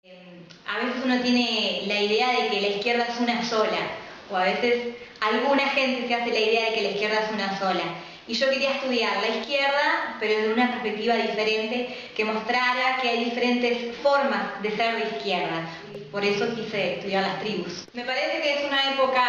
A veces uno tiene la idea de que la izquierda es una sola, o a veces alguna gente se hace la idea de que la izquierda es una sola. Y yo quería estudiar la izquierda, pero desde una perspectiva diferente, que mostrara que hay diferentes formas de ser de izquierda. Por eso quise estudiar las tribus. Me parece que es una época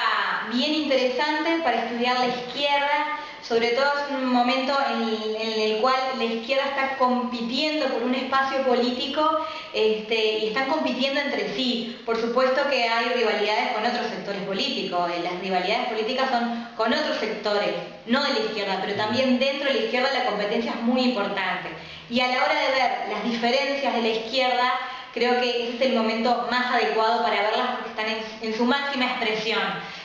bien interesante para estudiar la izquierda, sobre todo es un momento en el cual la izquierda está compitiendo por un espacio político y están compitiendo entre sí. Por supuesto que hay rivalidades con otros sectores políticos, las rivalidades políticas son con otros sectores, no de la izquierda, pero también dentro de la izquierda la competencia es muy importante. Y a la hora de ver las diferencias de la izquierda, creo que ese es el momento más adecuado para verlas porque están en su máxima expresión.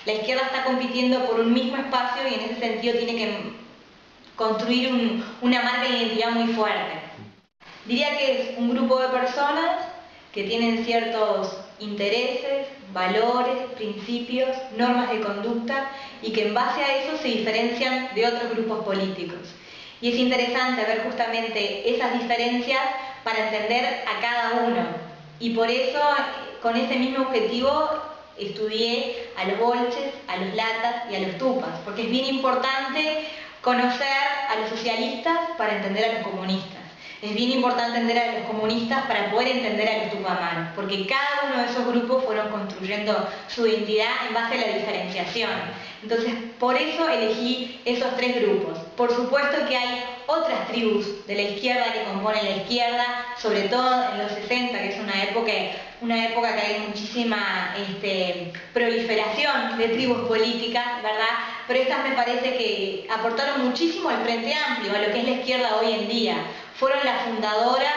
La izquierda está compitiendo por un mismo espacio y en ese sentido tiene que construir una marca de identidad muy fuerte. Diría que es un grupo de personas que tienen ciertos intereses, valores, principios, normas de conducta y que en base a eso se diferencian de otros grupos políticos. Y es interesante ver justamente esas diferencias para entender a cada uno. Y por eso, con ese mismo objetivo, estudié a los bolches, a los latas y a los tupas, porque es bien importante conocer a los socialistas para entender a los comunistas. Es bien importante entender a los comunistas para poder entender a los tupamaros, porque cada uno de esos grupos fueron construyendo su identidad en base a la diferenciación. Entonces, por eso elegí esos tres grupos. Por supuesto que hay otras tribus de la izquierda que componen la izquierda, sobre todo en los 60, que es una época que hay muchísima proliferación de tribus políticas, ¿verdad? Pero estas me parece que aportaron muchísimo al Frente Amplio, a lo que es la izquierda hoy en día. Fueron las fundadoras,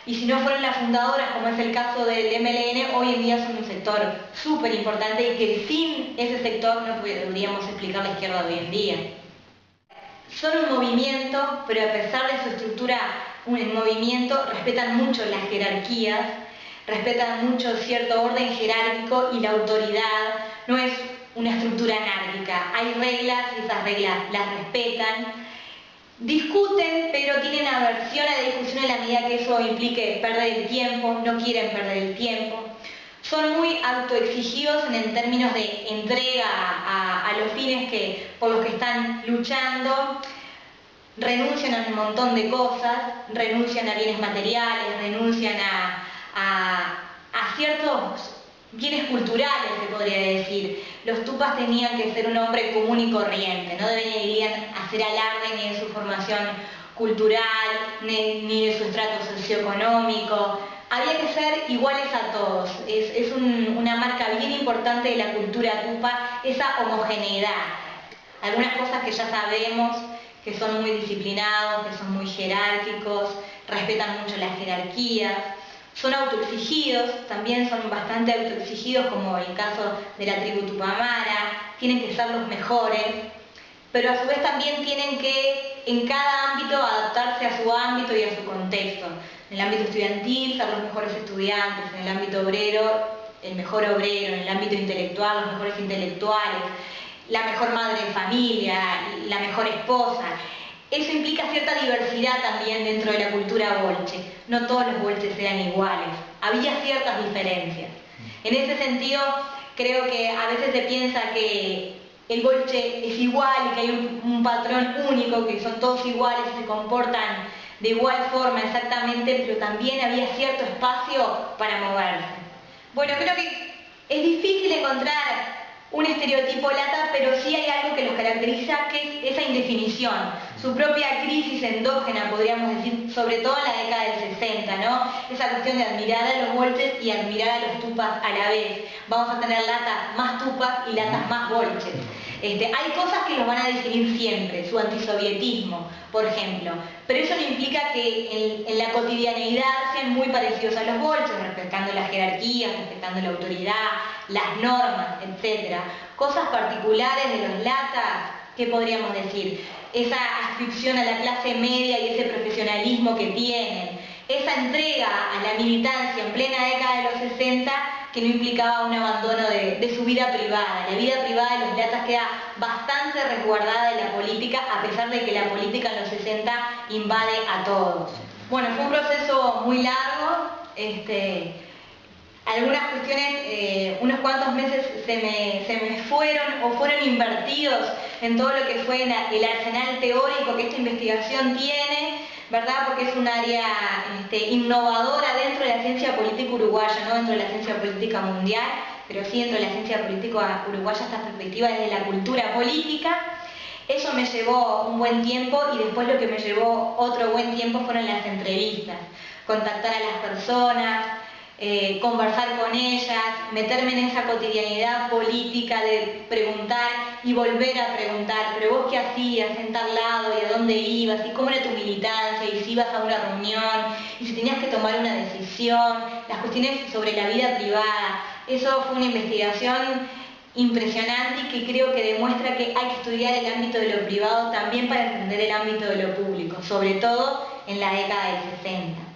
y si no fueron las fundadoras, como es el caso del MLN, hoy en día son un sector súper importante y que sin ese sector no podríamos explicar la izquierda de hoy en día. Son un movimiento, pero a pesar de su estructura, un movimiento, respetan mucho las jerarquías, respetan mucho cierto orden jerárquico y la autoridad. No es una estructura anárquica, hay reglas y esas reglas las respetan. Discuten, pero tienen aversión a la discusión en la medida que eso implique perder el tiempo, no quieren perder el tiempo. Son muy autoexigidos en términos de entrega a los fines por los que están luchando. Renuncian a un montón de cosas, renuncian a bienes materiales, renuncian a ciertos bienes culturales, se podría decir. Los tupas tenían que ser un hombre común y corriente, no deberían hacer alarde ni de su formación cultural, ni de su estrato socioeconómico. Había que ser iguales a todos. Es una marca bien importante de la cultura tupa, esa homogeneidad. Algunas cosas que ya sabemos, que son muy disciplinados, que son muy jerárquicos, respetan mucho las jerarquías. Son autoexigidos, también son bastante autoexigidos, como el caso de la tribu tupamara, tienen que ser los mejores, pero a su vez también tienen que en cada ámbito adaptarse a su ámbito y a su contexto. En el ámbito estudiantil, ser los mejores estudiantes, en el ámbito obrero, el mejor obrero, en el ámbito intelectual, los mejores intelectuales, la mejor madre de familia, la mejor esposa. Eso implica cierta diversidad también dentro de la cultura bolche. No todos los bolches eran iguales, había ciertas diferencias. En ese sentido, creo que a veces se piensa que el bolche es igual y que hay un patrón único, que son todos iguales y se comportan de igual forma exactamente, pero también había cierto espacio para moverse. Bueno, creo que es difícil encontrar un estereotipo lata, pero sí hay algo que los caracteriza, que es esa indefinición, su propia crisis endógena, podríamos decir, sobre todo en la década del 60, ¿no? Esa cuestión de admirar a los bolches y admirar a los tupas a la vez. Vamos a tener latas más tupas y latas más bolches. Hay cosas que los van a definir siempre, su antisovietismo, por ejemplo, pero eso no implica que en la cotidianeidad sean muy parecidos a los bolches, respetando las jerarquías, respetando la autoridad, las normas, etc. Cosas particulares de los latas, ¿qué podríamos decir? Esa adscripción a la clase media y ese profesionalismo que tienen, esa entrega a la militancia en plena década de los 60 que no implicaba un abandono de su vida privada. La vida privada de los latas queda bastante resguardada de la política, a pesar de que la política en los 60 invade a todos. Bueno, fue un proceso muy largo, algunas cuestiones, unos cuantos meses se me fueron o fueron invertidos en todo lo que fue el arsenal teórico que esta investigación tiene, ¿verdad? Porque es un área innovadora dentro de la ciencia política uruguaya, no dentro de la ciencia política mundial, pero sí dentro de la ciencia política uruguaya esta perspectiva desde la cultura política. Eso me llevó un buen tiempo y después lo que me llevó otro buen tiempo fueron las entrevistas, contactar a las personas, conversar con ellas, meterme en esa cotidianidad política de preguntar y volver a preguntar, pero vos qué hacías en tal lado y a dónde ibas y cómo era tu militancia y si ibas a una reunión y si tenías que tomar una decisión, las cuestiones sobre la vida privada. Eso fue una investigación impresionante y que creo que demuestra que hay que estudiar el ámbito de lo privado también para entender el ámbito de lo público, sobre todo en la década del 60.